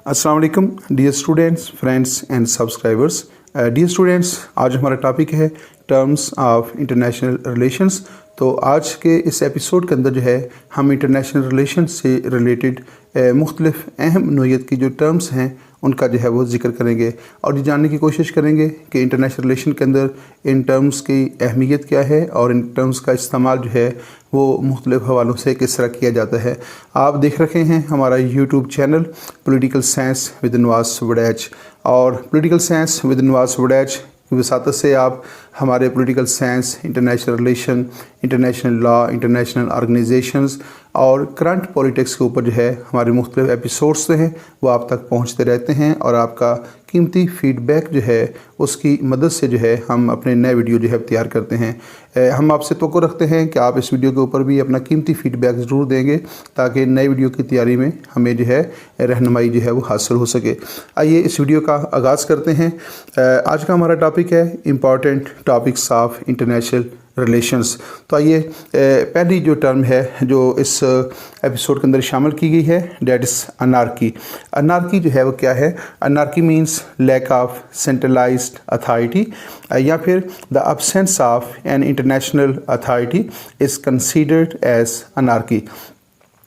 अस्सलाम वालेकुम dear students, friends and subscribers. Dear students, आज हमारा टॉपिक है टर्म्स ऑफ इंटरनेशनल रिलेशंस। तो आज के इस एपिसोड के अंदर जो है हम इंटरनेशनल रिलेशन से रिलेटेड मुख्तलिफ़ अहम नोयत की जो टर्म्स हैं उनका जो है वो ज़िक्र करेंगे और ये जानने की कोशिश करेंगे कि इंटरनेशनल रिलेशन के अंदर इन टर्म्स की अहमियत क्या है और इन टर्म्स का इस्तेमाल जो है वो मुख्तलिफ़ हवालों से किस तरह किया जाता है। आप देख रखे हैं हमारा YouTube channel political science with Nawaz Waraich, और political science with Nawaz Waraich की वसातत से आप हमारे political science, international relation, international law, international organisations और करंट पॉलिटिक्स के ऊपर जो है हमारे मुख्तलिफ़ एपिसोड्स हैं वो आप तक पहुंचते रहते हैं, और आपका कीमती फ़ीडबैक जो है उसकी मदद से जो है हम अपने नए वीडियो जो है तैयार करते हैं। हम आपसे तवक्को रखते हैं कि आप इस वीडियो के ऊपर भी अपना कीमती फ़ीडबैक ज़रूर देंगे ताकि नए वीडियो की तैयारी में हमें जो है रहनुमाई जो है वो हासिल हो सके। आइए इस वीडियो का आगाज़ करते हैं। आज का हमारा टॉपिक है important topics of international relations. तो आइए पहली जो टर्म है जो इस एपिसोड के अंदर शामिल की गई है डेट इज़ अनार्की। अनार्की जो है वो क्या है? Anarchy means lack of centralised authority या फिर the absence of an international authority is considered as anarchy.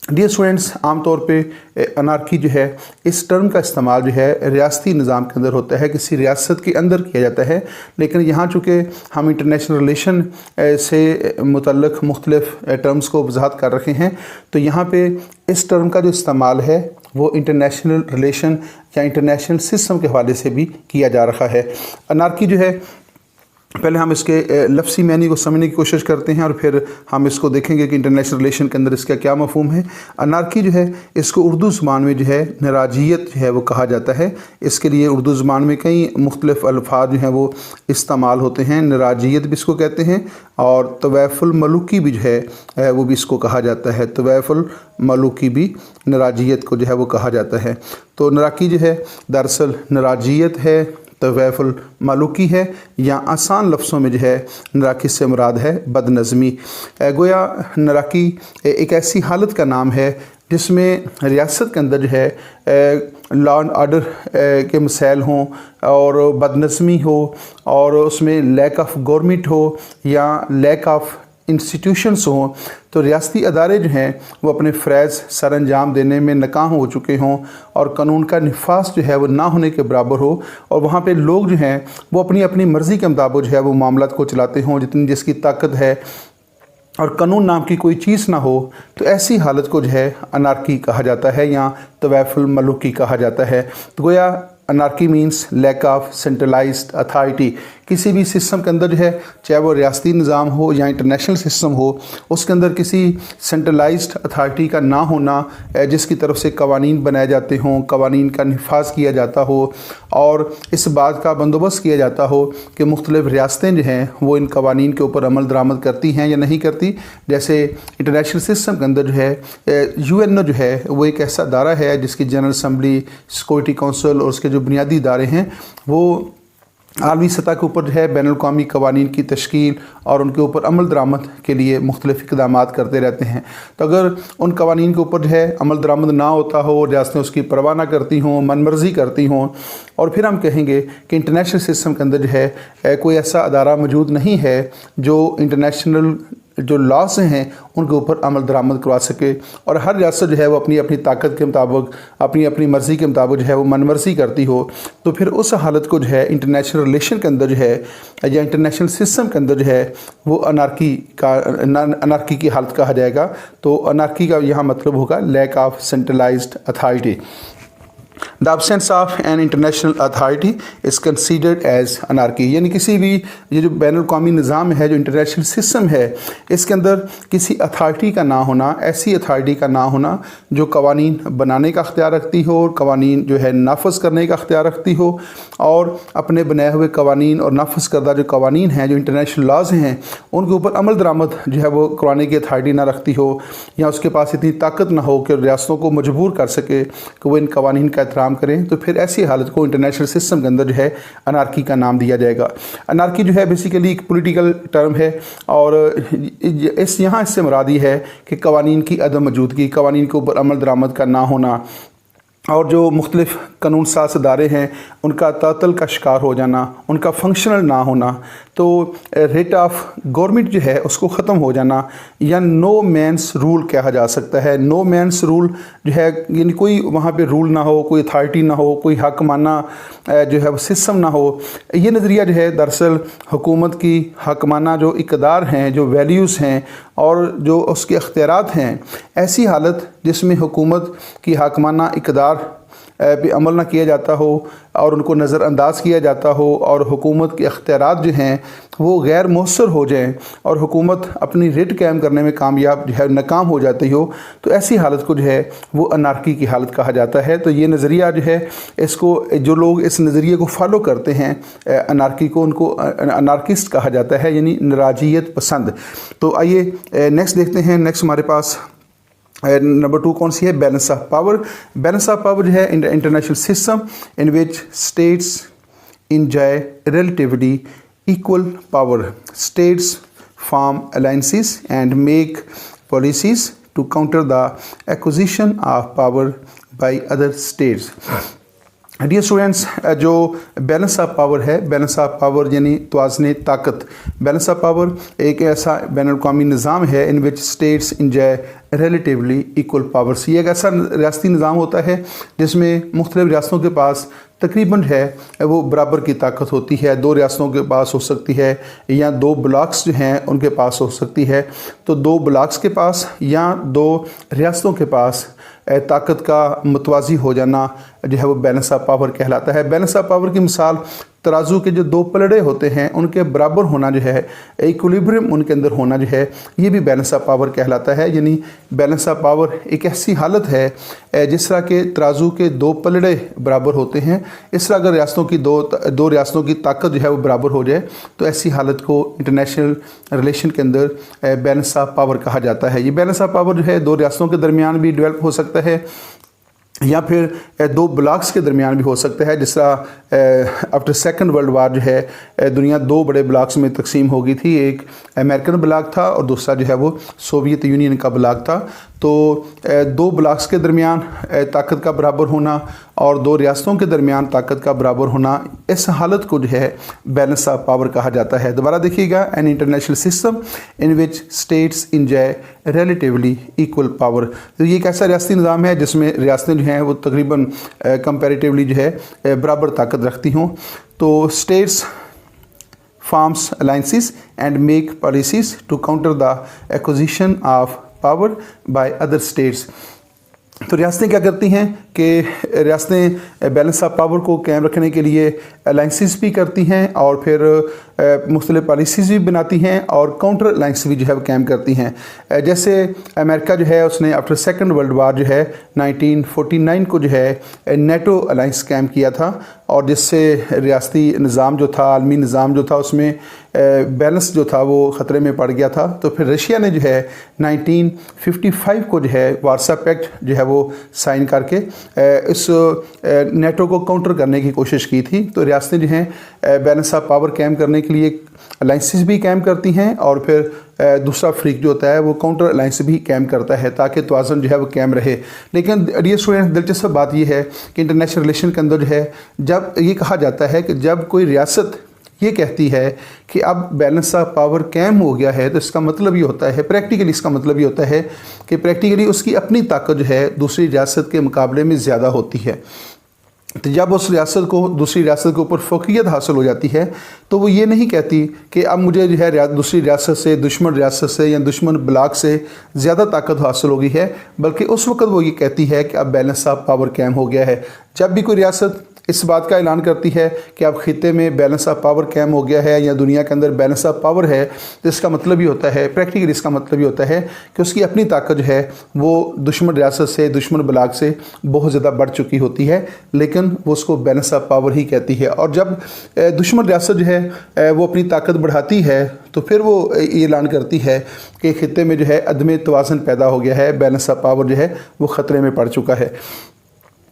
Dear students, आमतौर पे अनार्की जो है इस टर्म का इस्तेमाल जो है रियासती निज़ाम के अंदर होता है, किसी रियासत के अंदर किया जाता है। लेकिन यहाँ चूँकि हम इंटरनेशनल रिलेशन से मुतल्लिक़ मुख्तलिफ़ टर्म्स को वजाहत कर रखे हैं, तो यहाँ पे इस टर्म का जो इस्तेमाल है वो इंटरनेशनल रिलेशन या इंटरनेशनल सिस्टम के हवाले से भी किया जा रहा है। अनार्की जो है, पहले हम इसके लफ्ज़ी मानी को समझने की कोशिश करते हैं और फिर हम इसको देखेंगे कि इंटरनेशनल रिलेशन के अंदर इसका क्या मफ़हूम है। अनार्की जो है इसको उर्दू ज़बान में जो है नाराज़ियत जो है वो कहा जाता है। इसके लिए उर्दू ज़बान में कई मुख्तलिफ़ अल्फाज जो हैं वो इस्तेमाल होते हैं। नाराज़ियत भी इसको कहते हैं और तवैफ़ुल मलूकी भी जो है वो भी इसको कहा जाता है। तवैफ़ुल मलूकी भी नाराज़ियत को जो है वो कहा जाता है। तो नाराकी जो है दरअसल नाराज़ियत है, तवैफ़ुल मलूकी है, या आसान लफ्ज़ों में जो है नराकी से मुराद है बदनज़मी। गोया नराकी एक ऐसी हालत का नाम है जिसमें रियासत के अंदर जो है लॉ एंड आर्डर के मसाइल हों और बदनज़मी हो और उसमें लैक ऑफ गवर्नमेंट हो या लैक ऑफ इंस्टीट्यूशंस हों, तो रियासती अदारे जो हैं वो अपने फ़रज़ सर अंजाम देने में नाकाम हो चुके हों और कानून का नफाज जो है वो ना होने के बराबर हो, और वहाँ पे लोग जो हैं वो अपनी अपनी मर्ज़ी के मुताबिक जो है वो मामलात को चलाते हों जितनी जिसकी ताकत है, और कानून नाम की कोई चीज़ ना हो, तो ऐसी हालत को जो है अनार्की कहा जाता है या तवैफ़ुल मलूकी कहा जाता है। तो गोया anarchy means lack of centralised authority. किसी भी सिस्टम के अंदर जो है, चाहे वो रियासती निज़ाम हो या इंटरनेशनल सिस्टम हो, उसके अंदर किसी सेंट्रलाइज्ड अथॉरिटी का ना होना जिसकी तरफ से कवानीन बनाए जाते हों, कवानीन का नफाज किया जाता हो और इस बात का बंदोबस्त किया जाता हो कि मुख्तलिफ़ रियासतें जो हैं वो इन कवानीन के ऊपर अमल दरामद करती हैं या नहीं करती। जैसे इंटरनेशनल सिस्टम के अंदर जो है UN जो है वो एक ऐसा अदारा है जिसकी जनरल असम्बली, सिक्योरिटी काउंसिल और उसके जो बुनियादी इदारे हैं वो आलमी सतह के ऊपर जो है बैनुल-अक़वामी कवानीन की तश्कील और उनके ऊपर अमल दरामद के लिए मुख्तलिफ़ इक़दामात करते रहते हैं। तो अगर उन कवानीन के ऊपर जो है अमल दरामद ना होता हो, रियासतें उसकी परवाह ना करती हों, मनमर्जी करती हों, और फिर हम कहेंगे कि इंटरनेशनल सिस्टम के अंदर जो है कोई ऐसा अदारा मौजूद नहीं है जो इंटरनेशनल जो लॉस हैं उनके ऊपर अमल दरामद करवा सके, और हर रियासत जो है वो अपनी अपनी ताकत के मुताबिक अपनी अपनी मर्ज़ी के मुताबिक जो है वो मनमर्जी करती हो, तो फिर उस हालत को जो है इंटरनेशनल रिलेशन के अंदर जो है या इंटरनेशनल सिस्टम के अंदर जो है वो अनार्की की हालत कहा जाएगा। तो अनार्की का यहाँ मतलब होगा lack of centralised authority. The absence of an international authority is considered as anarchy, यानी किसी भी ये जो बैनुल-अक़वामी निज़ाम है, जो इंटरनेशनल सिस्टम है, इसके अंदर किसी अथॉरिटी का ना होना, ऐसी अथॉरिटी का ना होना जो कवानीन बनाने का अख्तियार रखती हो और कवानीन जो है नाफज करने का अख्तियार रखती हो, और अपने बनाए हुए कवानीन और नाफज करदा जो कवानीन हैं, जो इंटरनेशनल लॉज हैं, उनके ऊपर अमल दरामद जो है वो करवाने की अथॉरिटी ना रखती हो, या उसके पास इतनी ताकत ना हो कि रियासतों को मजबूर कर सके कि वो इन कवानीन का एहतराम करें, तो फिर ऐसी हालत को इंटरनेशनल सिस्टम के अंदर जो है अनार्की का नाम दिया जाएगा। अनार्की जो है बेसिकली एक पॉलिटिकल टर्म है, और इससे मुराद ये है कि कवानीन की अदम मौजूदगी, कवानीन के ऊपर अमल दरामद का ना होना, اور جو مختلف قانون ساز ادارے ہیں ان کا تعطل کا شکار ہو جانا، ان کا فنکشنل نہ ہونا، تو ریٹ آف گورنمنٹ جو ہے اس کو ختم ہو جانا، یا نو مینس رول کہا جا سکتا ہے۔ نو مینس رول جو ہے یعنی کوئی وہاں پہ رول نہ ہو، کوئی اتھارٹی نہ ہو، کوئی حکمانہ جو ہے وہ سسٹم نہ ہو۔ یہ نظریہ جو ہے دراصل حکومت کی حکمانہ جو اقدار ہیں، جو ویلیوز ہیں اور جو اس کے اختیارات ہیں، ایسی حالت جس میں حکومت کی حکمانہ اقدار پہ عمل نہ کیا جاتا ہو اور ان کو نظر انداز کیا جاتا ہو، اور حکومت کے اختیارات جو ہیں وہ غیر مؤثر ہو جائیں اور حکومت اپنی ریٹ قائم کرنے میں کامیاب جو ہے ناکام ہو جاتی ہو، تو ایسی حالت کو جو ہے وہ انارکی کی حالت کہا جاتا ہے۔ تو یہ نظریہ جو ہے اس کو جو لوگ اس نظریے کو فالو کرتے ہیں انارکی کو، ان کو انارکسٹ کہا جاتا ہے، یعنی نراجیت پسند۔ تو آئیے نیکسٹ دیکھتے ہیں۔ نیکسٹ ہمارے پاس نمبر 2 کون سی ہے؟ Balance of power. Balance of power جو ہے international system in which states enjoy relatively equal power. States form alliances and make policies to counter the acquisition of power by other states. Dear students, جو balance of power ہے، balance of power یعنی توازن طاقت، balance of power ایک ایسا بین الاقوامی نظام ہے in which states enjoy relatively equal powers. یہ ایک ایسا ریاستی نظام ہوتا ہے جس میں مختلف ریاستوں کے پاس تقریباً ہے وہ برابر کی طاقت ہوتی ہے۔ 2 ریاستوں کے پاس ہو سکتی ہے، یا 2 بلاکس جو ہیں ان کے پاس ہو سکتی ہے۔ تو 2 بلاکس کے پاس یا 2 ریاستوں کے پاس طاقت کا متوازی ہو جانا جو ہے وہ بیلنس آف پاور کہلاتا ہے۔ بیلنس آف پاور کی مثال ترازو کے جو 2 پلڑے ہوتے ہیں ان کے برابر ہونا جو ہے، ایکولیبریم ان کے اندر ہونا جو ہے، یہ بھی بیلنس آف پاور کہلاتا ہے۔ یعنی بیلنس آف پاور ایک ایسی حالت ہے جس طرح کہ ترازو کے 2 پلڑے برابر ہوتے ہیں، اس طرح اگر ریاستوں کی دو ریاستوں کی طاقت جو ہے وہ برابر ہو جائے تو ایسی حالت کو انٹرنیشنل ریلیشن کے اندر بیلنس آف پاور کہا جاتا ہے۔ یہ بیلنس آف پاور جو ہے 2 ریاستوں کے درمیان بھی ڈیولپ ہو سکتا ہے، یا پھر 2 بلاکس کے درمیان بھی ہو سکتا ہے۔ جس طرح آفٹر سیکنڈ ورلڈ وار جو ہے دنیا 2 بڑے بلاکس میں تقسیم ہو گئی تھی، ایک امریکن بلاک تھا اور دوسرا جو ہے وہ سوویت یونین کا بلاک تھا۔ تو 2 بلاکس کے درمیان طاقت کا برابر ہونا اور 2 ریاستوں کے درمیان طاقت کا برابر ہونا، اس حالت کو جو ہے بیلنس آف پاور کہا جاتا ہے۔ دوبارہ دیکھیے گا، an international system in which states enjoy relatively equal power. تو یہ ایک ایسا ریاستی نظام ہے جس میں ریاستیں جو ہیں وہ تقریباً کمپیریٹیولی جو ہے برابر طاقت رکھتی ہوں۔ تو status forms alliances and make policies to counter the acquisition of power by other states. تو ریاستیں کیا کرتی ہیں کہ ریاستیں بیلنس آف پاور کو قائم رکھنے کے لیے الائنسز بھی کرتی ہیں اور پھر مختلف پالیسیز بھی بناتی ہیں اور کاؤنٹر الائنس بھی جو ہے وہ قائم کرتی ہیں۔ جیسے امریکہ جو ہے اس نے آفٹر سیکنڈ ورلڈ وار جو ہے 1949 کو جو ہے نیٹو الائنس قائم کیا تھا، اور جس سے ریاستی نظام جو تھا، عالمی نظام جو تھا، اس میں بیلنس جو تھا وہ خطرے میں پڑ گیا تھا۔ تو پھر رشیا نے جو ہے 1955 کو جو ہے وارسا پیکٹ جو ہے وہ سائن کر کے اس نیٹو کو کاؤنٹر کرنے کی کوشش کی تھی۔ تو ریاستیں جو ہیں بیلنس آف پاور قائم کرنے کے لیے الائنسز بھی قائم کرتی ہیں، اور پھر دوسرا فریق جو ہوتا ہے وہ کاؤنٹر الائنس بھی قائم کرتا ہے تاکہ توازن جو ہے وہ قائم رہے۔ لیکن ڈیئر اسٹوڈنٹ، دلچسپ بات یہ ہے کہ انٹرنیشنل ریلیشن کے اندر جو ہے جب یہ کہا جاتا ہے کہ جب کوئی ریاست یہ کہتی ہے کہ اب بیلنس آف پاور قائم ہو گیا ہے، تو اس کا مطلب یہ ہوتا ہے، پریکٹیکلی اس کا مطلب یہ ہوتا ہے کہ پریکٹیکلی اس کی اپنی طاقت جو ہے دوسری ریاست کے مقابلے میں زیادہ ہوتی ہے۔ تو جب اس ریاست کو دوسری ریاست کے اوپر فوقیت حاصل ہو جاتی ہے تو وہ یہ نہیں کہتی کہ اب مجھے جو ہے دوسری ریاست سے، دشمن ریاست سے یا دشمن بلاک سے زیادہ طاقت حاصل ہو گئی ہے، بلکہ اس وقت وہ یہ کہتی ہے کہ اب بیلنس آف پاور قائم ہو گیا ہے۔ جب بھی کوئی ریاست اس بات کا اعلان کرتی ہے کہ اب خطے میں بیلنس آف پاور قائم ہو گیا ہے یا دنیا کے اندر بیلنس آف پاور ہے، تو اس کا مطلب یہ ہوتا ہے، پریکٹیکلی اس کا مطلب یہ ہوتا ہے کہ اس کی اپنی طاقت جو ہے وہ دشمن ریاست سے، دشمن بلاک سے بہت زیادہ بڑھ چکی ہوتی ہے، لیکن وہ اس کو بیلنس آف پاور ہی کہتی ہے۔ اور جب دشمن ریاست جو ہے وہ اپنی طاقت بڑھاتی ہے تو پھر وہ یہ اعلان کرتی ہے کہ خطے میں جو ہے عدم توازن پیدا ہو گیا ہے، بیلنس آف پاور جو ہے وہ خطرے میں پڑ چکا ہے۔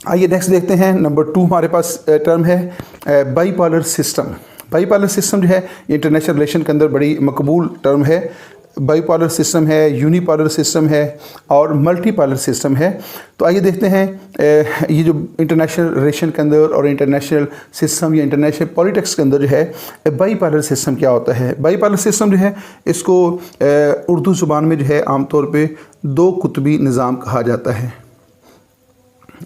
آئیے نیکسٹ دیکھتے ہیں، نمبر 2 ہمارے پاس ٹرم ہے by parlour system. By parlour system جو ہے انٹرنیشنل ریلیشن کے اندر بڑی مقبول ٹرم ہے۔ बाईपोलर सिस्टम है, यूनिपोलर सिस्टम है और मल्टीपोलर सिस्टम है। तो आइए देखते हैं ये जो इंटरनेशनल रिलेशन के अंदर और इंटरनेशनल सिस्टम या इंटरनेशनल पॉलिटिक्स के अंदर जो है बाईपोलर सिस्टम क्या होता है। बाईपोलर सिस्टम जो है इसको उर्दू ज़ुबान में जो है आमतौर पे दो कुतबी निज़ाम कहा जाता है।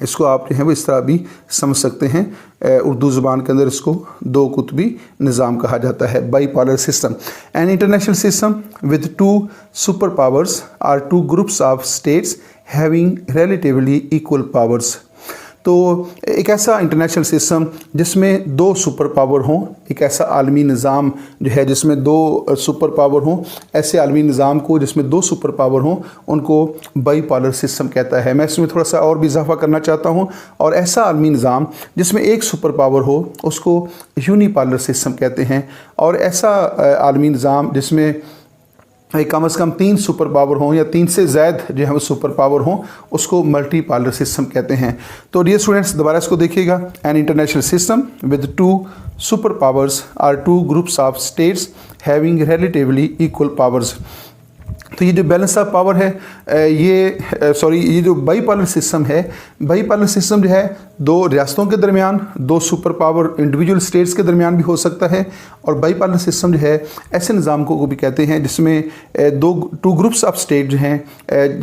इसको आप जो है वो इस तरह भी समझ सकते हैं, उर्दू ज़ुबान के अंदर इसको दो कुतबी निज़ाम कहा जाता है, bipolar system. An international system with two superpowers or two groups of states having relatively equal powers. तो एक ऐसा इंटरनेशनल सिस्टम जिसमें दो सुपर पावर हों, एक ऐसा आलमी निज़ाम जो है जिसमें दो सुपर पावर हों, ऐसे आलमी निज़ाम को जिसमें दो सुपर पावर हों उनको बाईपोलर सिस्टम कहता है। मैं इसमें थोड़ा सा और भी इजाफा करना चाहता हूं, और ऐसा आलमी निज़ाम जिसमें एक सुपर पावर हो उसको यूनिपोलर सिस्टम कहते हैं, और ऐसा आलमी निज़ाम जिसमें कम से कम तीन सुपर पावर हों या तीन से ज़्यादा जो है वो सुपर पावर हों उसको मल्टीपोलर सिस्टम कहते हैं। तो डियर स्टूडेंट्स दोबारा इसको देखिएगा, an international system with two superpowers or two groups of states having relatively equal powers. तो ये जो बैलेंस ऑफ पावर है ये जो बाईपोलर सिस्टम है, बाईपोलर सिस्टम जो है दो रियासतों के दरमियान, दो सुपर पावर इंडिविजुअल स्टेट्स के दरमियान भी हो सकता है, और बाईपोलर सिस्टम जो है ऐसे निज़ाम को भी कहते हैं जिसमें टू ग्रुप्स ऑफ स्टेट जो हैं,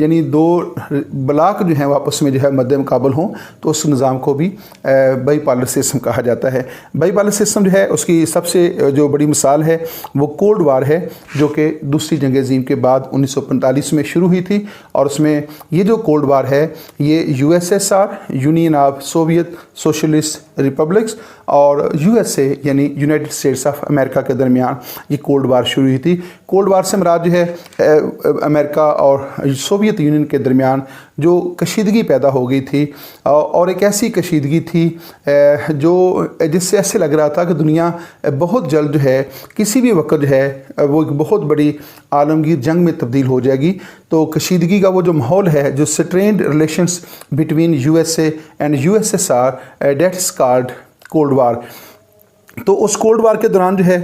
यानी दो ब्लॉक जो हैं आपस में जो है मद्दे मुकाबल हों, तो उस निज़ाम को भी बाईपोलर सिस्टम कहा जाता है। बाईपोलर सिस्टम जो है उसकी सबसे जो बड़ी मिसाल है वो कोल्ड वार है, जो कि दूसरी जंग अज़ीम के बाद 1945 में शुरू हुई थी, और उसमें ये जो कोल्ड वार है ये USSR, union of Soviet socialist republics, और यूएसए यानी यूनाइटेड स्टेट्स ऑफ अमेरिका के दरमियान ये कोल्ड वार शुरू हुई थी। कोल्ड वार से मुराद जो है अमेरिका और सोवियत यूनियन के दरमियान जो कशीदगी पैदा हो गई थी, और एक ऐसी कशीदगी थी जो जिससे ऐसे लग रहा था कि दुनिया बहुत जल्द जो है किसी भी वक्त जो है वो एक बहुत बड़ी आलमगीर जंग में तब्दील हो जाएगी। तो कशीदगी का वो जो माहौल है, जो strained relations between USA and USSR, that is called cold war. तो उस कोल्ड वार के दौरान जो है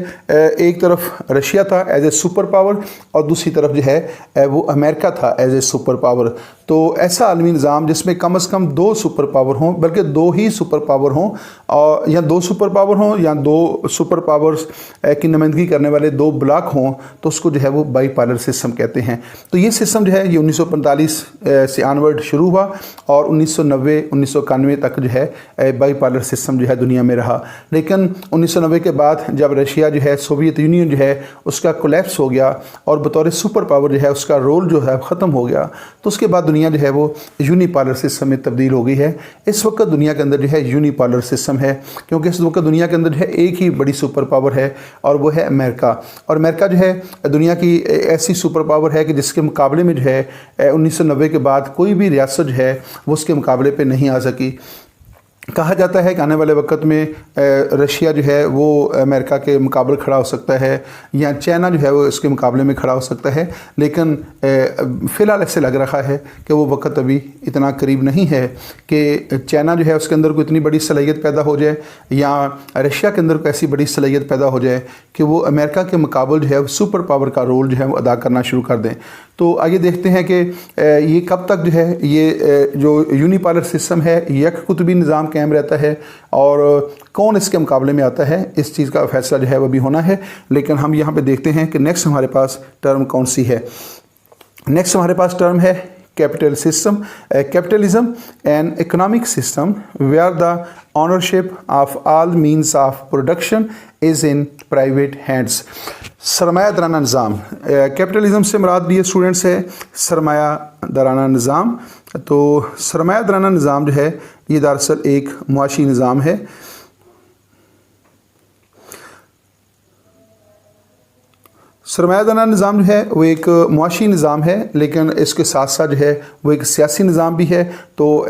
एक तरफ रशिया था एज ए सुपर पावर, और दूसरी तरफ जो है वो अमेरिका था एज ए सुपर पावर। तो ऐसा आलमी निज़ाम जिसमें कम से कम दो सुपर पावर हों, बल्कि दो ही सुपर पावर हों, और या दो सुपर पावर हों या दो सुपर पावर्स की नुमाइंदगी करने वाले दो ब्लॉक हों, तो उसको जो है वो बाईपोलर सिस्टम कहते हैं। तो ये सिस्टम जो है ये 1945 से ऑनवर्ड शुरू हुआ, और 1990-1991 तक जो है बाईपोलर सिस्टम जो है दुनिया में रहा। लेकिन 1990 के बाद जब रशिया जो है, सोवियत यूनियन जो है उसका कोलैप्स हो गया और बतौर सुपर पावर जो है उसका रोल जो है ख़त्म हो गया, तो उसके बाद दुनिया जो है वो यूनिपोलर सिस्टम में तब्दील हो गई है। इस वक्त दुनिया के अंदर जो है यूनिपोलर सिस्टम है, क्योंकि इस वक्त दुनिया के अंदर जो है एक ही बड़ी सुपर पावर है, और वो है अमेरिका। और अमेरिका जो है दुनिया की ऐसी सुपर पावर है कि जिसके मुकाबले में जो है 1990 के बाद कोई भी रियासत जो है वो उसके मुकाबले पे नहीं आ सकी। कहा जाता है कि आने वाले वक्त में रशिया जो है वो अमेरिका के मुकाबले खड़ा हो सकता है, या चाइना जो है वो इसके मुकाबले में खड़ा हो सकता है, लेकिन फ़िलहाल ऐसे लग रहा है कि वो वक्त अभी इतना करीब नहीं है कि चाइना जो है उसके अंदर कोई इतनी बड़ी सलाहियत पैदा हो जाए, या रशिया के अंदर कोई ऐसी बड़ी सलाहियत पैदा हो जाए कि वो अमेरिका के मुकाबले जो है सुपर पावर का रोल जो है वो अदा करना शुरू कर दें। तो आइए देखते हैं कि ये कब तक जो है ये जो यूनिपोलर सिस्टम है यक कुतुबी निज़ाम कायम रहता है, और कौन इसके मुकाबले में आता है, इस चीज़ का फैसला जो है वो भी होना है। लेकिन हम यहाँ पे देखते हैं कि नेक्स्ट हमारे पास टर्म कौन सी है। नेक्स्ट हमारे पास टर्म है capital system, capitalism an economic system where the ownership of all means of production is in private hands. सरमाया दराना निज़ाम, कैपिटलिज्म से मुराद भी स्टूडेंट्स है सरमाया दराना निज़ाम। तो सरमाया दराना निज़ाम जो है ये दरअसल एक मुआशी निज़ाम है। सरमायादाना निज़ाम जो है वो एक मुआशी निज़ाम है, लेकिन इसके साथ साथ जो है वो एक सियासी निज़ाम भी है। तो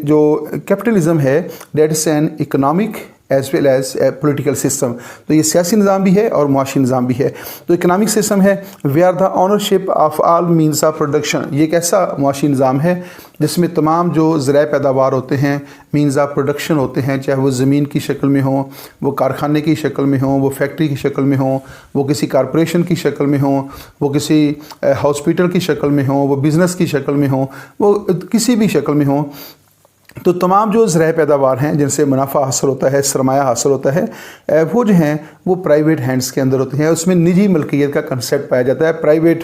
जो कैपिटलिज़म है that is an economic as well as political system. تو یہ سیاسی نظام بھی ہے اور معاشی نظام بھی ہے. تو اکنامک سسٹم ہے where the ownership of all means of production. یہ ایک ایسا معاشی نظام ہے جس میں تمام جو ذرائع پیداوار ہوتے ہیں, مینز آف پروڈکشن ہوتے ہیں, چاہے وہ زمین کی شکل میں ہوں, وہ کارخانے کی شکل میں ہوں, وہ فیکٹری کی شکل میں ہوں, وہ کسی کارپوریشن کی شکل میں ہوں, وہ کسی ہاسپٹل کی شکل میں ہوں, وہ بزنس کی شکل میں ہوں, وہ کسی بھی شکل میں ہوں, تو تمام جو ذرائع پیداوار ہیں جن سے منافع حاصل ہوتا ہے, سرمایہ حاصل ہوتا ہے, وہ جو ہیں وہ پرائیویٹ ہینڈز کے اندر ہوتے ہیں. اس میں نجی ملکیت کا کنسیپٹ پایا جاتا ہے, پرائیویٹ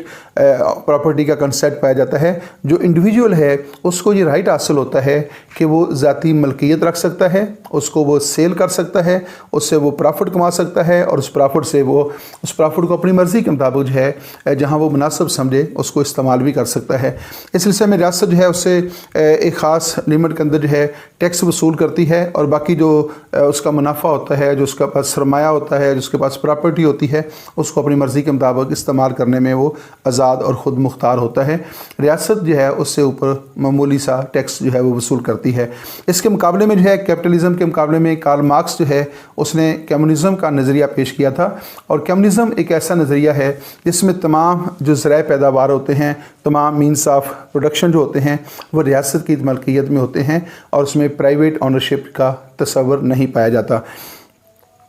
پراپرٹی کا کنسیپٹ پایا جاتا ہے. جو انڈیویجول ہے اس کو یہ رائٹ حاصل ہوتا ہے کہ وہ ذاتی ملکیت رکھ سکتا ہے, اس کو وہ سیل کر سکتا ہے, اس سے وہ پرافٹ کما سکتا ہے, اور اس پرافٹ سے وہ اس پرافٹ کو اپنی مرضی کے مطابق جو ہے جہاں وہ مناسب سمجھے اس کو استعمال بھی کر سکتا ہے. اس سلسلے میں ریاست جو ہے اس سے ایک خاص لمٹ کے اندر جو ہے ٹیکس وصول کرتی ہے, اور باقی جو اس کا منافع ہوتا ہے, جو اس کے پاس سرمایہ ہوتا ہے, جو اس کے پاس پراپرٹی ہوتی ہے, اس کو اپنی مرضی کے مطابق استعمال کرنے میں وہ آزاد اور خود مختار ہوتا ہے. ریاست جو ہے اس سے اوپر معمولی سا ٹیکس جو ہے وہ وصول کرتی ہے. اس کے مقابلے میں جو ہے کیپٹلزم کے مقابلے میں کارل مارکس جو ہے اس نے کمیونزم کا نظریہ پیش کیا تھا, اور کمیونزم ایک ایسا نظریہ ہے جس میں تمام جو ذرائع پیداوار ہوتے ہیں, تمام مینس آف پروڈکشن جو ہوتے ہیں وہ ریاست کی ملکیت میں ہوتے ہیں, اور اس میں پرائیویٹ اونرشپ کا تصور نہیں پایا جاتا.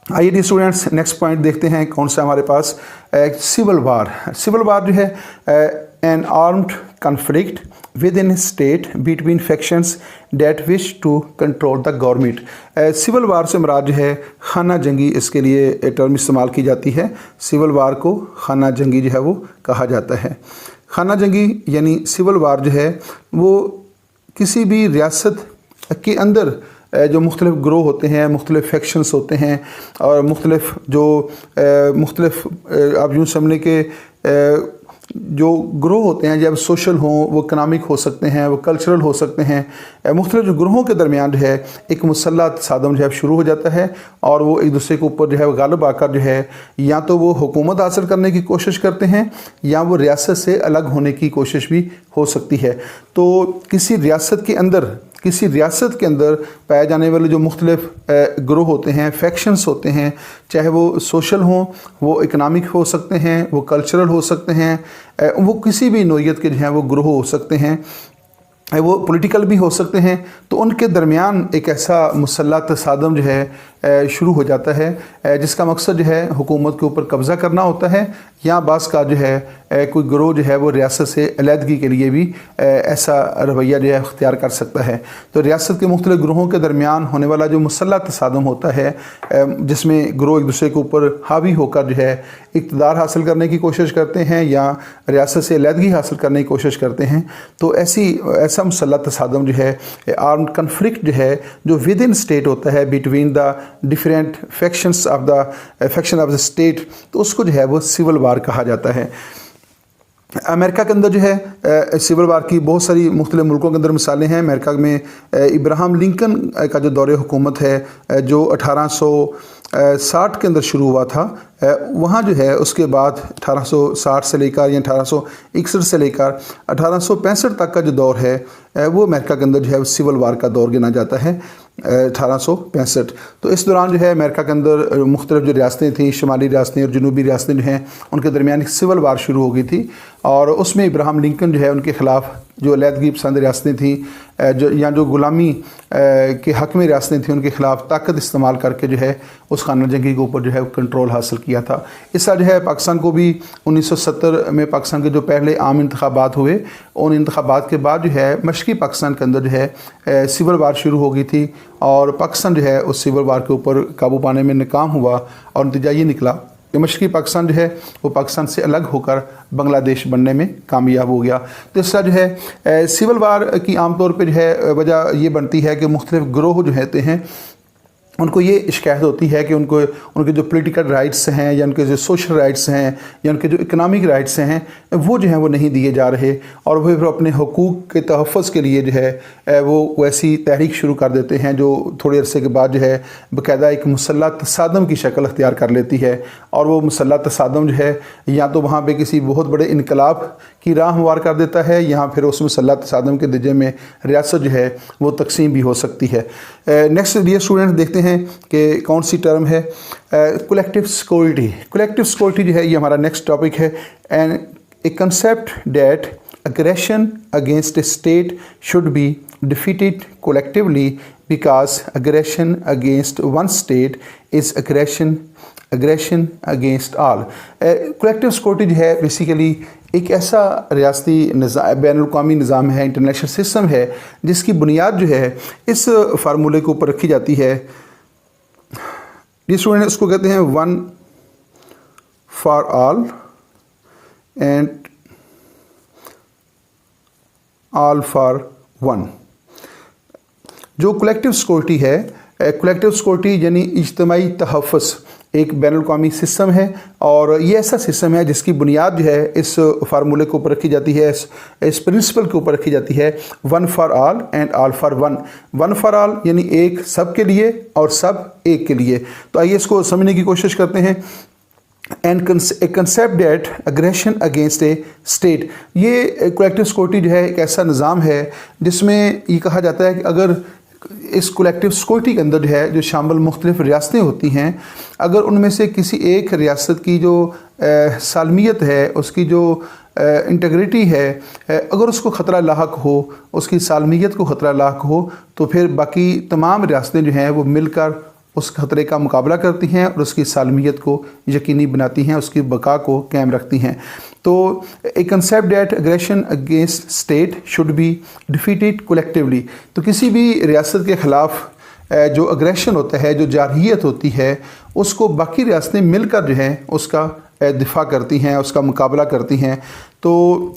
آئیے ڈی اسٹوڈنٹس نیکسٹ پوائنٹ دیکھتے ہیں کون سا ہمارے پاس. Civil war. سول وار جو ہے an armed conflict within state between factions that wish to control the government. Civil war سے مراد جو ہے خانہ جنگی, اس کے لیے ٹرم استعمال کی جاتی ہے. سول وار کو خانہ جنگی جو ہے وہ کہا جاتا ہے. خانہ جنگی یعنی سول وار جو ہے وہ کسی بھی ریاست کے اندر جو مختلف گروہ ہوتے ہیں, مختلف فیکشنز ہوتے ہیں, اور مختلف مختلف آپ یوں سمجھیں کہ جو گروہ ہوتے ہیں, جب سوشل ہوں, وہ اکنامک ہو سکتے ہیں, وہ کلچرل ہو سکتے ہیں, مختلف جو گروہوں کے درمیان جو ہے ایک مسلح تصادم جو ہے شروع ہو جاتا ہے, اور وہ ایک دوسرے کے اوپر جو ہے غالب آ کر جو ہے یا تو وہ حکومت حاصل کرنے کی کوشش کرتے ہیں, یا وہ ریاست سے الگ ہونے کی کوشش بھی ہو سکتی ہے. تو کسی ریاست کے اندر پائے جانے والے جو مختلف گروہ ہوتے ہیں, فیکشنز ہوتے ہیں, چاہے وہ سوشل ہوں, وہ اکنامک ہو سکتے ہیں, وہ کلچرل ہو سکتے ہیں, وہ کسی بھی نوعیت کے جو ہیں وہ گروہ ہو سکتے ہیں, وہ پولیٹیکل بھی ہو سکتے ہیں. تو ان کے درمیان ایک ایسا مسلح تصادم جو ہے شروع ہو جاتا ہے, جس کا مقصد جو ہے حکومت کے اوپر قبضہ کرنا ہوتا ہے, یا بعض کا جو ہے کوئی گروہ جو ہے وہ ریاست سے علیحدگی کے لیے بھی ایسا رویہ جو ہے اختیار کر سکتا ہے. تو ریاست کے مختلف گروہوں کے درمیان ہونے والا جو مسلح تصادم ہوتا ہے, جس میں گروہ ایک دوسرے کے اوپر حاوی ہو کر جو ہے اقتدار حاصل کرنے کی کوشش کرتے ہیں, یا ریاست سے علیحدگی حاصل کرنے کی کوشش کرتے ہیں, تو ایسا مسلح تصادم جو ہے, آرمڈ کنفلکٹ جو ہے, جو ود ان اسٹیٹ ہوتا ہے between the different faction of the state, تو اس کو جو ہے وہ سول وار کہا جاتا ہے. امریکہ کے اندر جو ہے سول وار کی بہت ساری مختلف ملکوں کے اندر مثالیں ہیں. امریکہ میں ابراہم لنکن کا جو دور حکومت ہے جو 1860 کے اندر شروع ہوا تھا, وہاں جو ہے اس کے بعد 1860 سے لے کر یا 1861 سے لے کر 1865 تک کا جو دور ہے وہ امریکہ کے اندر جو ہے سول وار کا دور گنا جاتا ہے. 1865. تو اس دوران جو ہے امریکہ کے اندر مختلف جو ریاستیں تھیں, شمالی ریاستیں اور جنوبی ریاستیں جو ہیں, ان کے درمیان ایک سول وار شروع ہو گئی تھی, اور اس میں ابراہم لنکن جو ہے ان کے خلاف جو علیحدگی پسند ریاستیں تھیں یا جو غلامی کے حق میں ریاستیں تھیں, ان کے خلاف طاقت استعمال کر کے جو ہے اس خانہ جنگی کے اوپر جو ہے کنٹرول حاصل کیا تھا. اس طرح جو ہے پاکستان کو بھی 1970 میں پاکستان کے جو پہلے عام انتخابات ہوئے, ان انتخابات کے بعد جو ہے مشرقی پاکستان کے اندر جو ہے سول وار شروع ہو گئی تھی, اور پاکستان جو ہے اس سول وار کے اوپر قابو پانے میں ناکام ہوا, اور نتیجہ یہ نکلا کہ مشرقی پاکستان جو ہے وہ پاکستان سے الگ ہو کر بنگلہ دیش بننے میں کامیاب ہو گیا. تو اس طرح جو ہے سول وار کی عام طور پہ جو ہے وجہ یہ بنتی ہے کہ مختلف گروہ جو ہوتے ہیں ان کو یہ شکایت ہوتی ہے کہ ان کے جو پولیٹیکل رائٹس ہیں, یا ان کے جو سوشل رائٹس ہیں, یا ان کے جو اکنامک رائٹس ہیں, وہ جو ہیں وہ نہیں دیے جا رہے, اور وہ پھر اپنے حقوق کے تحفظ کے لیے جو ہے وہ ایسی تحریک شروع کر دیتے ہیں جو تھوڑے عرصے کے بعد جو ہے باقاعدہ ایک مسلح تصادم کی شکل اختیار کر لیتی ہے. اور وہ مسلح تصادم جو ہے یا تو وہاں پہ کسی بہت بڑے انقلاب کی راہ ہموار کر دیتا ہے, یا پھر اس مسلح تصادم کے نتیجے میں ریاست جو ہے وہ تقسیم بھی ہو سکتی ہے. نیکسٹ ڈیئر اسٹوڈنٹ دیکھتے हैं कि कौन सी टर्म है कलेक्टिव सिक्योरिटी। कलेक्टिव सिक्योरिटी जो है ये हमारा नेक्स्ट टॉपिक है। And a concept that aggression against a state should be defeated collectively because aggression against one state is aggression against all। collective security जो है बेसिकली एक ऐसा रियासती बैनुल-अक़वामी निज़ाम है, इंटरनेशनल सिस्टम है, जिसकी बुनियाद जो है इस फार्मूले के ऊपर रखी जाती है। ये स्टूडेंट इसको कहते हैं one for all and all for one. जो कलेक्टिव सिक्योरिटी है, कलेक्टिव सिक्योरिटी यानी इज्तिमाई तहफ़्फ़ुज़ एक बैनुल-अक़वामी सिस्टम है और ये ऐसा सिस्टम है जिसकी बुनियाद जो है इस फार्मूले के ऊपर रखी जाती है, इस प्रिंसिपल के ऊपर रखी जाती है, one for all and all for one. One for all यानी एक सब के लिए और सब एक के लिए। तो आइए इसको समझने की कोशिश करते हैं। And a concept that aggression against a state, ये कलेक्टिव सिक्योरिटी जो है एक ऐसा निज़ाम है जिसमें ये कहा जाता है कि अगर इस कलेक्टिव सिक्योरिटी के अंदर जो है जो शामिल मुख्तलिफ रियासतें होती हैं, अगर उनमें से किसी एक रियासत की जो सालमियत है, उसकी जो इंटीग्रिटी है, अगर उसको ख़तरा लाहक हो, उसकी सालमियत को ख़तरा लाहक हो, तो फिर बाकी तमाम रियासतें जो हैं वो मिलकर उस ख़तरे का मुकाबला करती हैं और उसकी सालमियत को यकीनी बनाती हैं, उसकी बका को कायम रखती हैं। तो a concept that aggression against state should be defeated collectively. तो किसी भी रियासत के ख़िलाफ़ जो अग्रेशन होता है, जो जारहियत होती है, उसको बाकी रियासतें मिलकर जो हैं उसका दिफा करती हैं, उसका मुकाबला करती हैं। तो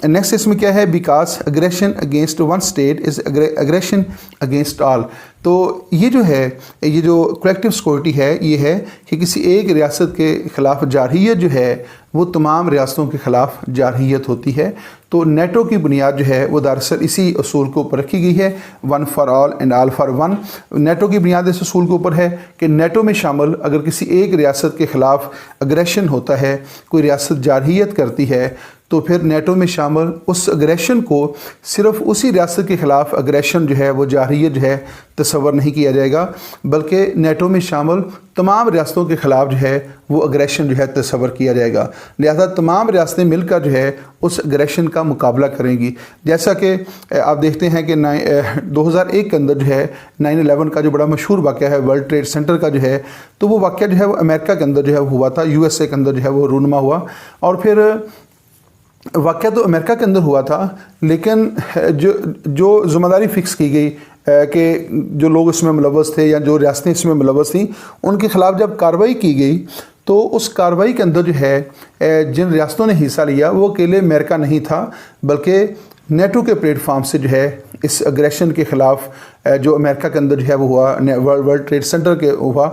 नेक्स्ट इसमें क्या है, because aggression against one state is aggression against all. तो ये जो है, ये जो कलेक्टिव सिक्योरिटी है, ये है कि किसी एक रियासत के ख़िलाफ़ जारहियत जो है वो तमाम रियासतों के ख़िलाफ़ जारहियत होती है। तो नेटो की बुनियाद जो है वो दरअसल इसी असूल के ऊपर रखी गई है, one for all and all for one. NATO की बुनियाद इस असूल के ऊपर है कि नेटो में शामिल अगर किसी एक रियासत के ख़िलाफ़ अग्रेशन होता है, कोई रियासत जारहियत करती है, तो फिर नेटो में शामिल उस अग्रेशन को सिर्फ़ उसी रियासत के ख़िलाफ़ अग्रेशन जो है वो जारहियत जो है तस्वर नहीं किया जाएगा, बल्कि नेटो में शामिल तमाम रियासतों के ख़िलाफ़ जो है वो अग्रेशन जो है तस्वर किया जाएगा। लिहाजा तमाम रियासतें मिलकर जो है उस अग्रेशन का मुकाबला करेंगी। जैसा कि आप देखते हैं कि 2001 के अंदर जो है 9/11 का जो बड़ा मशहूर वाक़या है वर्ल्ड ट्रेड सेंटर का जो है, तो वो वाक़या जो है वो अमेरिका के अंदर जो है हुआ था, USA के अंदर जो है वो रूनुमा हुआ। और फिर वाक़या तो अमेरिका के अंदर हुआ था, लेकिन जो ज़िम्मेदारी फ़िक्स की गई कि जो लोग इसमें मुलव्वस थे या जो रियासतें इसमें मुलव्वस थीं, उनके ख़िलाफ़ जब कार्रवाई की गई तो उस कार्रवाई के अंदर जो है जिन रियासतों ने हिस्सा लिया वो अकेले अमेरिका नहीं था, बल्कि नेटो के प्लेटफार्म से जो है इस अग्रेशन के ख़िलाफ़ जो अमेरिका के अंदर जो है वो हुआ, वर्ल्ड ट्रेड सेंटर के हुआ,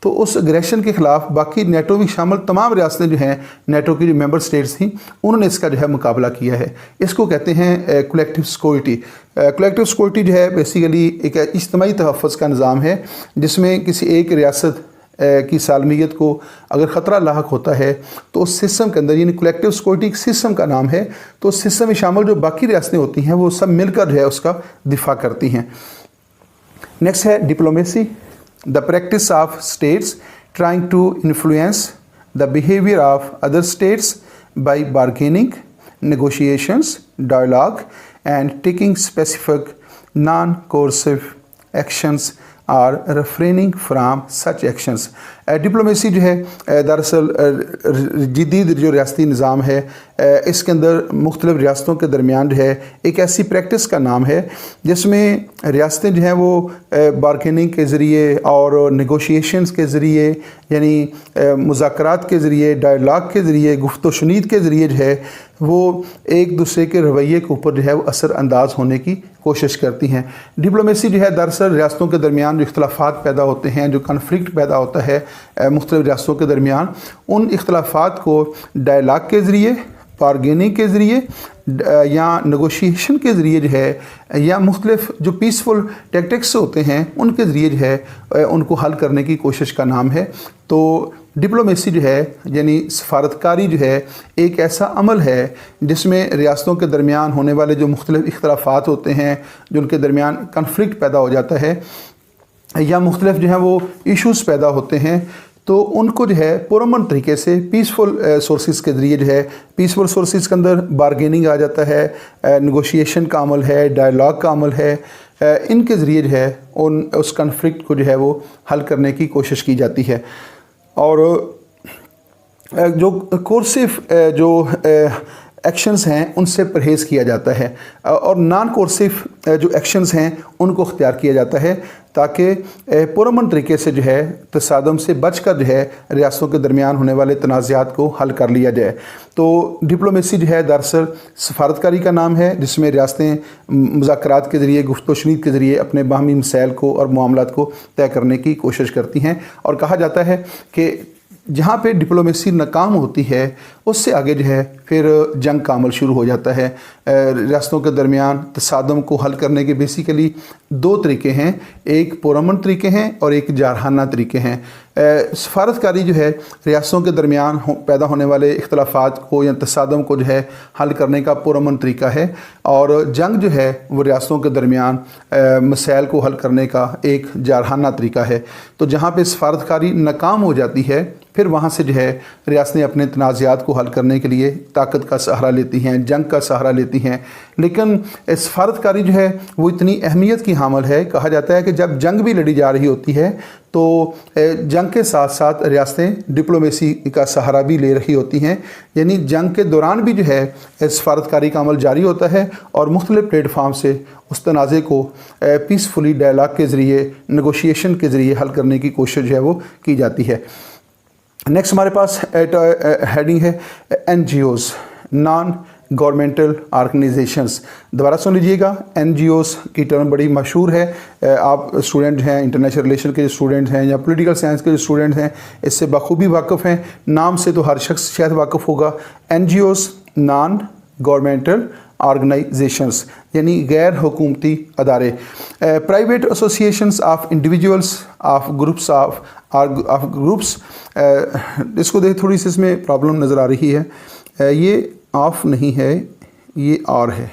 तो उस अग्रेशन के ख़िलाफ़ बाकी नेटो में शामिल तमाम रियासतें जो हैं, नेटो की जो मेंबर स्टेट्स थी, उन्होंने इसका जो है मुकाबला किया है। इसको कहते हैं कलेक्टिव सिक्योरिटी। कलेक्टिव सिक्योरिटी जो है बेसिकली एक इज्तिमाई तहफ़्फ़ुज़ का निज़ाम है जिसमें किसी एक रियासत की सालमियत को अगर ख़तरा लाहक होता है तो उस सिस्टम के अंदर, यानी कलेक्टिव सिक्योरिटी एक सिस्टम का नाम है, तो उस सिस्टम में शामिल जो बाकी रियासतें होती हैं वो सब मिलकर जो है उसका दिफा करती हैं। नेक्स्ट है diplomacy, the practice of states trying to influence the behaviour of other states by bargaining, negotiations, dialogue and taking specific non coercive actions or refraining from such actions. Diplomacy जो है दरअसल जदीद जो रियासती निज़ाम है, इसके अंदर मुख्तलिफ रियासतों के दरमियान जो है एक ऐसी प्रैक्टिस का नाम है जिसमें रियासतें जो हैं वो बार्गेनिंग के ज़रिए और नेगोशिएशंस के ज़रिए, यानी मुज़ाकरात के ज़रिए, डायलॉग के ज़रिए, गुफ्तो शुनीद के ज़रिए जो है वो एक दूसरे के रवैये के ऊपर जो है वो असर अंदाज होने की कोशिश करती हैं। डिप्लोमेसी जो है दरअसल रियासतों के दरमियान जो इख्तलाफात पैदा होते हैं, जो कन्फ्लिक्ट पैदा होता है मुख्तलिफ रियासतों के दरमियान, उन इख्तलाफात को डायलॉग के ज़रिए, बार्गेनिंग के ज़रिए या नेगोशिएशन के ज़रिए जो है, या मुख्तलिफ जो पीसफुल टैक्टिक्स होते हैं उनके ज़रिए जो है उनको हल करने की कोशिश का नाम है। तो डिप्लोमेसी जो है यानी सफारतकारी जो है एक ऐसा अमल है जिसमें रियासतों के दरमियान होने वाले जो मुख्तलिफ इख्तलाफात होते हैं, जो उनके दरमियान कन्फ्लिक्ट पैदा हो जाता है, या मुख्तलिफ जो है वो इश्यूज़ पैदा होते हैं, तो उनको जो है पुरअमन तरीके से पीसफुल सोर्सेज़ के ज़रिए जो है, पीसफुल सोर्सेज़ के अंदर बारगेनिंग आ जाता है, नेगोशिएशन का अमल है, डायलॉग का अमल है, इनके ज़रिए जो है उस कन्फ्लिक्ट को जो है वो हल करने की कोशिश की जाती है। और जो कोर्सिव जो एक्शंस हैं उनसे परहेज़ किया जाता है, और नॉन कोर्सिव जो एक्शंस हैं उनको अख्तियार किया जाता है, ताकि पुरअमन तरीके से जो है तसादम से बचकर जो है रियासतों के दरमियान होने वाले तनाज़ात को हल कर लिया जाए। तो डिप्लोमेसी जो है दरअसल सफारतकारी का नाम है, जिसमें रियासतें मुज़ाकरात के ज़रिए, गुफ्त शनीद के ज़रिए अपने बाहमी मसाइल को और मामलात को तय करने की कोशिश करती हैं। और कहा जाता है कि जहाँ पे डिप्लोमेसी नाकाम होती है उससे आगे जो है फिर जंग का अमल शुरू हो जाता है। रियासतों के दरमियान तसादम को हल करने के बेसिकली दो तरीके हैं, एक पुरअमन तरीके हैं और एक जारहाना तरीके हैं। सफारतकारी जो है रियासतों के दरमियान पैदा होने वाले इख्तलाफात को या तसादम को जो है हल करने का पुरअमन तरीका है, और जंग जो है वो रियासतों के दरमियान मसाइल को हल करने का एक जारहाना तरीका है। तो जहाँ पे सफारतकारी नाकाम हो जाती है फिर वहाँ से जो है रियासतें अपने तनाज़ात को हल करने के लिए ताकत का सहारा लेती हैं, जंग का सहारा लेती हैं। लेकिन सफारतकारी जो है वो इतनी अहमियत की हामिल है, कहा जाता है कि जब जंग भी लड़ी जा रही होती है तो जंग के साथ साथ रियासतें डिप्लोमेसी का सहारा भी ले रही होती हैं, यानी जंग के दौरान भी जो है सफारतकारी का अमल जारी होता है और मुख्तलिफ प्लेटफार्म से उस तनाज़े को पीसफुली डायलॉग के ज़रिए, नेगोशिएशन के ज़रिए हल करने की कोशिश जो है वो की जाती है। नेक्स्ट हमारे पास हेडिंग है NGOs, नॉन गवर्नमेंटल ऑर्गेनाइजेशंस। दोबारा सुन लीजिएगा, NGOs की टर्म बड़ी मशहूर है। आप स्टूडेंट हैं, इंटरनेशनल रिलेशन के जो स्टूडेंट हैं या पॉलिटिकल साइंस के जो स्टूडेंट हैं, इससे बखूबी वाकिफ़ हैं। नाम से तो हर शख्स शायद वाकिफ़ होगा। NGOs, नॉन गवर्नमेंटल ऑर्गेनाइजेशंस, यानी गैर हुकूमती अदारे। Private associations of individuals, of groups of groups. इसको देख थोड़ी सी इसमें प्रॉब्लम नज़र आ रही है, ये ऑफ नहीं है, ये और है,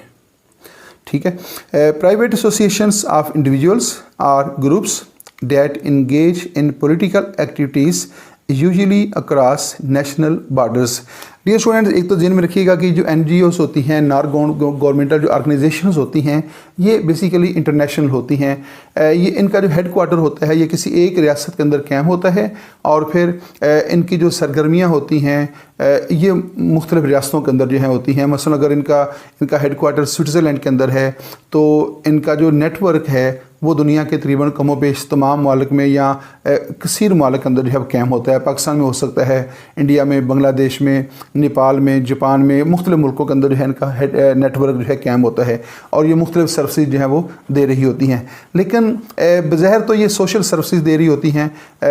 ठीक है। प्राइवेट एसोसिएशंस ऑफ इंडिविजुअल्स और groups that engage in political activities usually across national borders. Dear students, एक तो ध्यान में रखिएगा कि जो NGOs होती हैं, नॉन गवर्नमेंटल जो ऑर्गेनाइजेशंस होती हैं, ये बेसिकली इंटरनेशनल होती हैं। ये इनका जो हेड क्वार्टर होता है ये किसी एक रियासत के अंदर कायम होता है, और फिर इनकी जो सरगर्मियाँ होती हैं ये मुख्तलिफ रियासतों के अंदर जो है होती हैं। मसलन अगर इनका हेड क्वार्टर स्विट्ज़रलैंड के अंदर है तो इनका जो नेटवर्क है वो दुनिया के तकरीबन कमो बेश तमाम मालिक में या कसीर मालिक के अंदर जो है कायम होता है। पाकिस्तान में हो सकता है, इंडिया में, बांग्लादेश में, नेपाल में, जापान में, मुख्तलिफ मुल्कों के अंदर जो है इनका नेटवर्क जो है कायम होता है, और ये मुख्तलिफ सर्विसेज जो है वो दे रही होती हैं। लेकिन बज़ाहिर तो ये सोशल सर्विसेज दे रही होती हैं,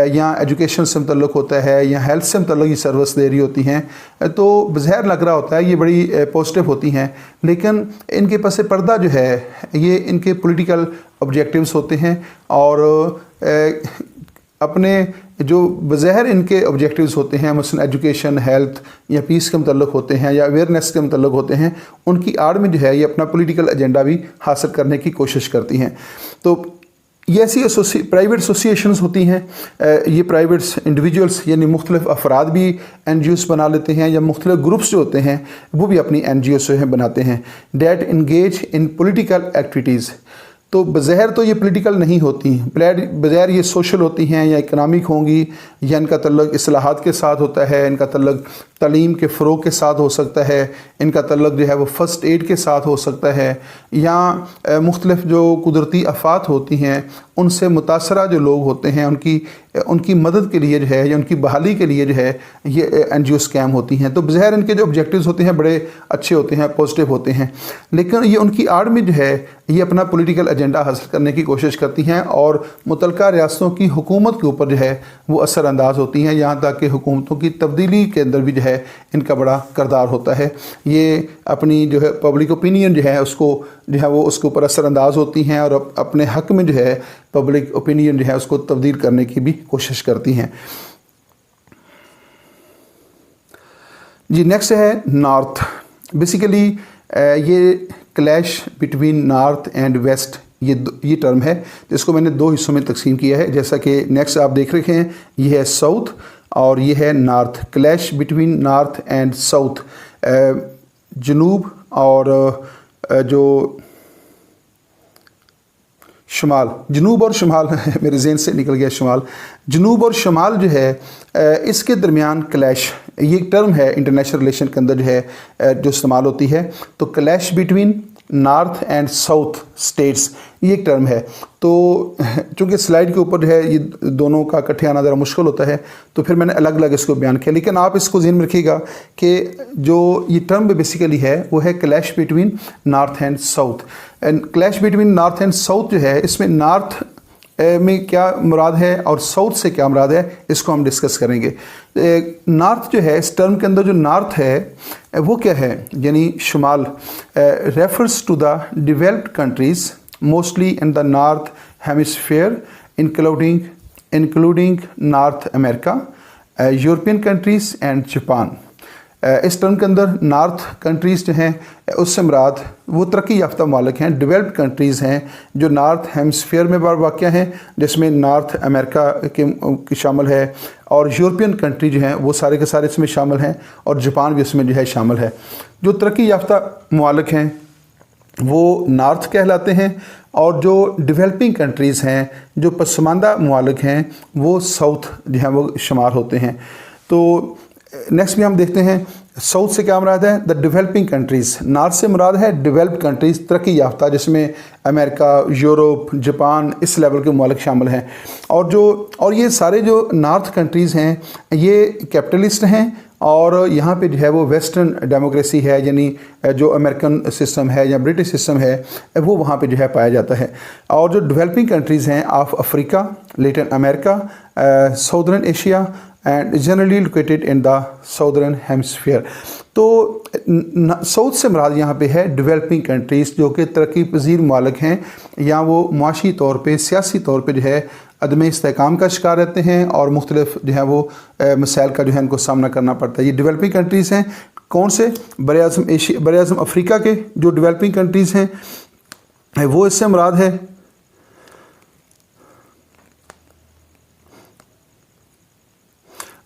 या एजुकेशन से मुतल्लक़ होता है या हेल्थ से मुतल्लक़ ये सर्विस दे रही होती हैं, तो बज़ाहिर लग रहा होता है ये बड़ी पॉजिटिव होती हैं। लेकिन इनके पस पर्दा जो है ये इनके पॉलिटिकल ऑब्जेक्टिव्स होते हैं, और अपने जो बज़ाहिर इनके ऑब्जेक्टिव्स होते हैं, मसलन एजुकेशन, हेल्थ या पीस के मुतल्लक़ होते हैं या अवेयरनेस के मुतल्लक़ होते हैं, उनकी आड़ में जो है ये अपना पॉलिटिकल एजेंडा भी हासिल करने की कोशिश करती हैं। तो ये ऐसी प्राइवेट एसोसिएशंस होती हैं, ये प्राइवेट इंडिविजुअल्स यानी मुख्तलिफ अफराद भी NGOs बना लेते हैं, या मुख्तलिफ ग्रुप्स जो होते हैं वो भी अपनी NGOs जो है बनाते हैं। That engage in political activities, तो बज़ाहिर तो ये पॉलिटिकल नहीं होती, बज़ाहिर ये सोशल होती हैं या इकनॉमिक होंगी, या इनका तल्लुक़ इस्लाहात के साथ होता है, इनका तल्लुक़ तालीम के फ़रोग़ के साथ हो सकता है, इनका तल्लुक़ जो है वो फ़र्स्ट एड के साथ हो सकता है, या मुख्तलिफ जो कुदरती आफ़ात होती हैं उनसे मुतासरा जो लोग होते हैं उनकी मदद के लिए जो है या उनकी बहाली के लिए जो है ये NGOs कायम होती हैं। तो बज़ाहिर इनके जो ऑब्जेक्टिव्स होते हैं बड़े अच्छे होते हैं, पॉजिटिव होते हैं, लेकिन ये उनकी आड़ में जो है ये अपना पॉलिटिकल एजेंडा हासिल करने की कोशिश करती हैं, और मुतल्लिका रियासतों की हुकूमत के ऊपर जो है वो असरअंदाज होती हैं, यहाँ तक कि हुकूमतों की तब्दीली के अंदर भी जो है इनका बड़ा किरदार होता है। ये अपनी जो है पब्लिक ओपिनियन जो है उसको जो है वो उसके ऊपर असरअंदाज होती हैं, और अपने हक़ में जो है पब्लिक ओपिनियन जो है उसको तब्दील करने की भी कोशिश करती हैं। जी नेक्स्ट है नॉर्थ। बेसिकली ये clash between north and west یہ ٹرم ہے جس کو میں نے 2 حصوں میں تقسیم کیا ہے. جیسا کہ نیکسٹ آپ دیکھ رکھے ہیں یہ ہے ساؤتھ اور یہ ہے north. Clash between north and south. جنوب اور جو شمال، جنوب اور شمال میرے ذہن سے نکل گیا شمال. جنوب اور شمال جو ہے اس کے درمیان کلیش، یہ ایک ٹرم ہے انٹرنیشنل ریلیشن کے اندر جو ہے جو استعمال ہوتی ہے. تو clash between north and south states یہ ایک ٹرم ہے. تو چونکہ سلائیڈ کے اوپر جو ہے یہ دونوں کا اکٹھے آنا ذرا مشکل ہوتا ہے تو پھر میں نے الگ الگ اس کو بیان کیا. لیکن آپ اس کو ذہن میں رکھیے گا کہ جو یہ ٹرم بیسیکلی ہے وہ ہے clash between north and south. Clash between north and south جو ہے اس میں نارتھ میں کیا مراد ہے اور ساؤتھ سے کیا مراد ہے اس کو ہم ڈسکس کریں گے. نارتھ جو ہے اس ٹرم کے اندر جو نارتھ ہے وہ کیا ہے، یعنی شمال. Refers to the developed countries mostly in the north hemisphere including North America, European countries and Japan. اس ٹرم کے اندر نارتھ کنٹریز جو ہیں اس سے مراد وہ ترقی یافتہ ممالک ہیں، ڈیولپڈ کنٹریز ہیں جو نارتھ ہیمسفیئر میں واقع ہیں، جس میں نارتھ امریکہ کے شامل ہے، اور یورپین کنٹری جو ہیں وہ سارے کے سارے اس میں شامل ہیں، اور جاپان بھی اس میں جو ہے شامل ہے. جو ترقی یافتہ ممالک ہیں وہ نارتھ کہلاتے ہیں، اور جو ڈیولپنگ کنٹریز ہیں، جو پسماندہ ممالک ہیں، وہ ساؤتھ جو ہیں وہ شمار ہوتے ہیں. تو نیکسٹ بھی ہم دیکھتے ہیں ساؤتھ سے کیا مراد ہے، دا ڈیولپنگ کنٹریز. نارتھ سے مراد ہے ڈیولپڈ کنٹریز ترقی یافتہ، جس میں امریکہ، یورپ، جاپان اس لیول کے ممالک شامل ہیں. اور یہ سارے جو نارتھ کنٹریز ہیں یہ کیپٹلسٹ ہیں، اور یہاں پہ جو ہے وہ ویسٹرن ڈیموکریسی ہے، یعنی جو امریکن سسٹم ہے یا برٹش سسٹم ہے وہ وہاں پہ جو ہے پایا جاتا ہے. اور جو ڈیولپنگ کنٹریز ہیں of Africa, Latin America, southern Asia and generally located in the southern hemisphere. تو ساؤتھ سے مراد یہاں پہ ہے ڈیولپنگ کنٹریز جو کہ ترقی پذیر ممالک ہیں، یا وہ معاشی طور پہ، سیاسی طور پہ جو ہے عدم استحکام کا شکار رہتے ہیں، اور مختلف جو ہے وہ مسائل کا جو ہے ان کو سامنا کرنا پڑتا ہے. یہ ڈیولپنگ کنٹریز ہیں. کون سے؟ بر اعظم افریقہ کے جو ڈیولپنگ کنٹریز ہیں وہ اس سے مراد ہے.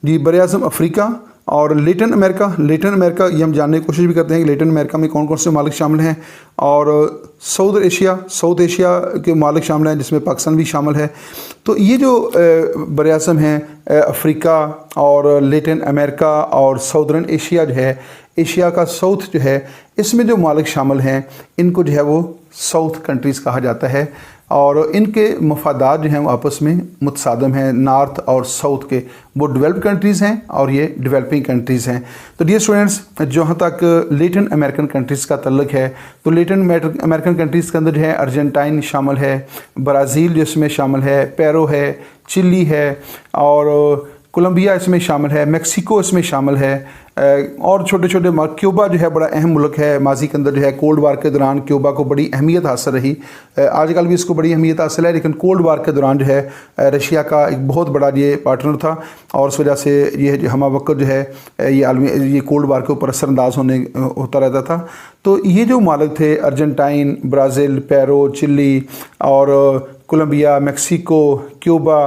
جی بر اعظم افریقہ اور لیٹن امریکہ یہ ہم جاننے کی کوشش بھی کرتے ہیں کہ لیٹن امریکہ میں کون کون سے ممالک شامل ہیں. اور ساؤتھ ایشیا کے ممالک شامل ہیں جس میں پاکستان بھی شامل ہے. تو یہ جو بر اعظم ہیں افریقہ اور لیٹن امریکہ اور ساؤدرن ایشیا جو ہے، ایشیا کا ساؤتھ جو ہے، اس میں جو ممالک شامل ہیں ان کو جو ہے وہ ساؤتھ کنٹریز کہا جاتا ہے. اور ان کے مفادات جو ہیں وہ آپس میں متصادم ہیں. نارتھ اور ساؤتھ کے وہ ڈیولپڈ کنٹریز ہیں اور یہ ڈیولپنگ کنٹریز ہیں. تو ڈیئر اسٹوڈنٹس، جہاں تک لیٹن امریکن کنٹریز کا تعلق ہے تو لیٹن امریکن کنٹریز کے اندر جو ہے ارجنٹائن شامل ہے، برازیل جو اس میں شامل ہے، پیرو ہے، چلی ہے، اور کولمبیا اس میں شامل ہے، میکسیکو اس میں شامل ہے، اور چھوٹے چھوٹے کیوبا جو ہے بڑا اہم ملک ہے. ماضی کے اندر جو ہے کولڈ وار کے دوران کیوبا کو بڑی اہمیت حاصل رہی، آج کل بھی اس کو بڑی اہمیت حاصل ہے، لیکن کولڈ وار کے دوران جو ہے رشیا کا ایک بہت بڑا یہ پارٹنر تھا، اور اس وجہ سے یہ ہمہ وقت جو ہے یہ کولڈ وار کے اوپر اثر انداز ہوتا رہتا تھا. تو یہ جو ممالک تھے ارجنٹائن، برازیل، پیرو، چلی اور کولمبیا، میکسیکو، کیوبا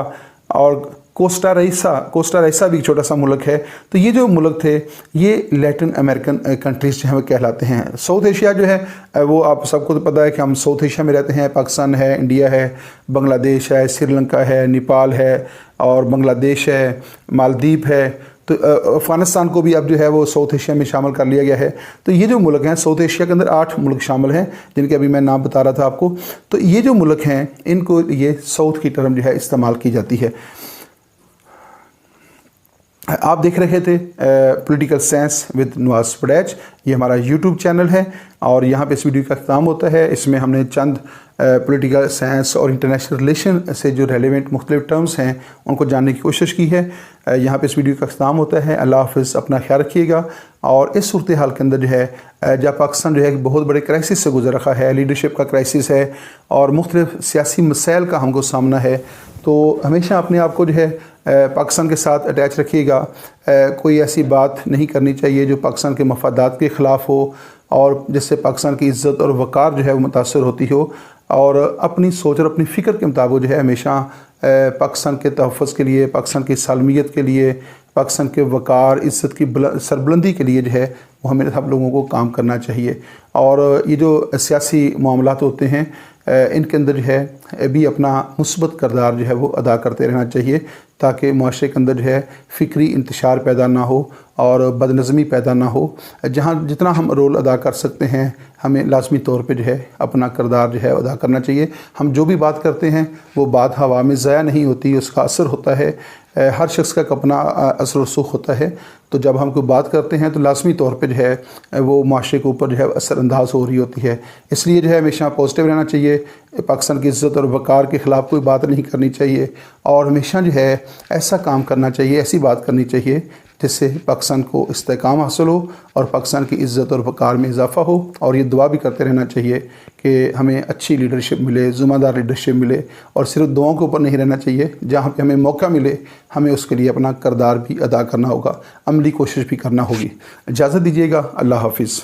اور کوسٹا ریسا بھی ایک چھوٹا سا ملک ہے. تو یہ جو ملک تھے یہ لیٹن امریکن کنٹریز جو ہیں وہ کہلاتے ہیں. ساؤتھ ایشیا جو ہے وہ آپ سب کو تو پتہ ہے کہ ہم ساؤتھ ایشیا میں رہتے ہیں. پاکستان ہے، انڈیا ہے، بنگلہ دیش ہے، سری لنکا ہے، نیپال ہے، اور بنگلہ دیش ہے، مالدیپ ہے. تو افغانستان کو بھی اب جو ہے وہ ساؤتھ ایشیا میں شامل کر لیا گیا ہے. تو یہ جو ملک ہیں ساؤتھ ایشیا کے اندر 8 ملک شامل ہیں جن کے ابھی میں نام بتا رہا تھا آپ کو. تو یہ جو ملک ہیں ان کو یہ ساؤتھ کی ٹرم جو ہے استعمال کی جاتی ہے. آپ دیکھ رہے تھے پولیٹیکل سائنس ود نواز وڈیج، یہ ہمارا یوٹیوب چینل ہے، اور یہاں پہ اس ویڈیو کا اختتام ہوتا ہے. اس میں ہم نے چند پولیٹیکل سائنس اور انٹرنیشنل ریلیشن سے جو ریلیونٹ مختلف ٹرمز ہیں ان کو جاننے کی کوشش کی ہے. یہاں پہ اس ویڈیو کا اختتام ہوتا ہے. اللہ حافظ. اپنا خیال رکھیے گا. اور اس صورتحال کے اندر جو ہے جب پاکستان جو ہے بہت بڑے کرائسس سے گزر رہا ہے، لیڈرشپ کا کرائسس ہے اور مختلف سیاسی مسائل کا ہم کو سامنا ہے، تو ہمیشہ اپنے آپ کو جو ہے پاکستان کے ساتھ اٹیچ رکھیے گا. کوئی ایسی بات نہیں کرنی چاہیے جو پاکستان کے مفادات کے خلاف ہو اور جس سے پاکستان کی عزت اور وقار جو ہے وہ متاثر ہوتی ہو. اور اپنی سوچ اور اپنی فکر کے مطابق جو ہے ہمیشہ پاکستان کے تحفظ کے لیے، پاکستان کی سالمیت کے لیے، پاکستان کے وقار، عزت کی سربلندی کے لیے جو ہے وہ ہمیں سب لوگوں کو کام کرنا چاہیے۔ اور یہ جو سیاسی معاملات ہوتے ہیں ان کے اندر جو ہے بھی اپنا مثبت کردار جو ہے وہ ادا کرتے رہنا چاہیے، تاکہ معاشرے کے اندر جو ہے فکری انتشار پیدا نہ ہو اور بد نظمی پیدا نہ ہو۔ جہاں جتنا ہم رول ادا کر سکتے ہیں ہمیں لازمی طور پہ جو ہے اپنا کردار جو ہے ادا کرنا چاہیے۔ ہم جو بھی بات کرتے ہیں وہ بات ہوا میں ضائع نہیں ہوتی، اس کا اثر ہوتا ہے، ہر شخص کا اپنا اثر و رسوخ ہوتا ہے۔ تو جب ہم کوئی بات کرتے ہیں تو لازمی طور پہ جو ہے وہ معاشرے کے اوپر جو ہے اثر انداز ہو رہی ہوتی ہے۔ اس لیے جو ہے ہمیشہ پازیٹیو رہنا چاہیے، پاکستان کی عزت اور وقار کے خلاف کوئی بات نہیں کرنی چاہیے، اور ہمیشہ جو ہے ایسا کام کرنا چاہیے، ایسی بات کرنی چاہیے جس سے پاکستان کو استحکام حاصل ہو اور پاکستان کی عزت اور وقار میں اضافہ ہو۔ اور یہ دعا بھی کرتے رہنا چاہیے کہ ہمیں اچھی لیڈرشپ ملے، ذمہ دار لیڈرشپ ملے، اور صرف دعاؤں کے اوپر نہیں رہنا چاہیے، جہاں پہ ہمیں موقع ملے ہمیں اس کے لیے اپنا کردار بھی ادا کرنا ہوگا، عملی کوشش بھی کرنا ہوگی۔ اجازت دیجیے گا، اللہ حافظ۔